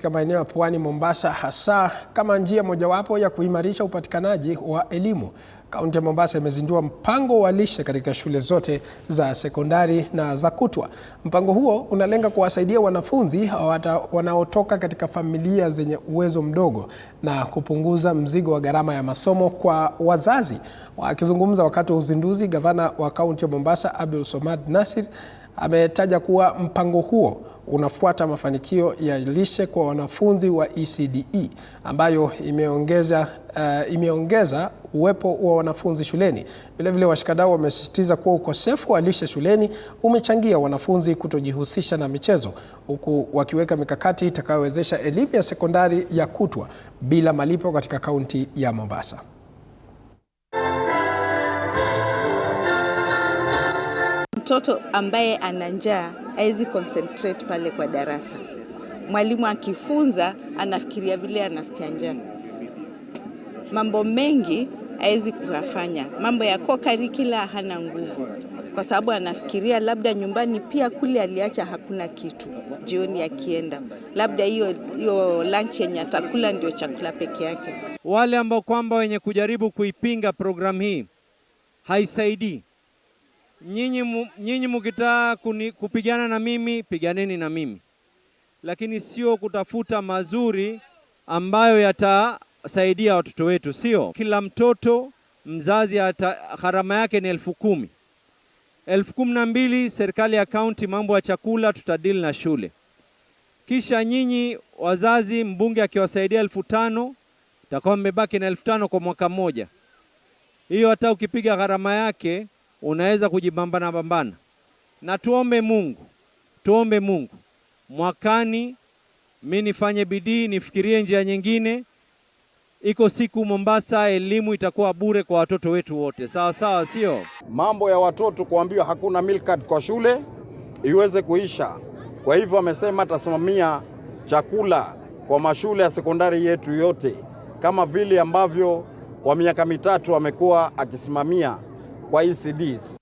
Katika maeneo ya Pwani Mombasa, hasa kama njia mojawapo ya kuimarisha upatikanaji wa elimu. Kaunti ya Mombasa imezindua mpango wa lishe katika shule zote za sekondari na za kutwa. Mpango huo unalenga kuwasaidia wanafunzi wanaotoka katika familia zenye uwezo mdogo na kupunguza mzigo wa gharama ya masomo kwa wazazi. Akizungumza wakati wa uzinduzi, gavana wa kaunti ya Mombasa Abdulswamad Nassir ametaja kuwa mpango huo unafuata mafanikio ya lishe kwa wanafunzi wa ECDE ambayo imeongeza uwepo wa wanafunzi shuleni. Vilevile washikadau wamesisitiza kuwa ukosefu wa lishe shuleni umechangia wanafunzi kutojihusisha na michezo, huku wakiweka mikakati itakayowezesha elimu ya sekondari ya kutwa bila malipo katika kaunti ya Mombasa. Mtoto ambaye ana njaa hawezi concentrate pale kwa darasa. Mwalimu akifunza anafikiria vile anasikia njaa. Mambo mengi hawezi kuyafanya. Mambo ya co-curricular hana nguvu, kwa sababu anafikiria labda nyumbani pia kule aliacha hakuna kitu. Jioni akienda, labda hiyo lunch yenye atakula ndio chakula peke yake. Wale ambao kwamba wenye kujaribu kuipinga program hii haisaidii. Nyinyi mkitaka kupigana na mimi, piganeni na mimi, lakini sio kutafuta mazuri ambayo yatasaidia watoto wetu. Sio kila mtoto mzazi gharama yake ni 10,000. 12,000 serikali ya kaunti, mambo ya chakula tutadili na shule. Kisha nyinyi wazazi, mbunge akiwasaidia 5,000, itakuwa mmebaki na 5,000 kwa mwaka mmoja. Hiyo hata ukipiga gharama yake unaweza kujibambana. Na tuombe Mungu mwakani mimi nifanye bidii, nifikirie njia nyingine. Iko siku Mombasa elimu itakuwa bure kwa watoto wetu wote. Sawa, sio? Mambo ya watoto kuambiwa hakuna milk card kwa shule iweze kuisha. Kwa hivyo amesema atasimamia chakula kwa mashule ya sekondari yetu yote, kama vile ambavyo kwa miaka mitatu amekuwa akisimamia kwa ECDs.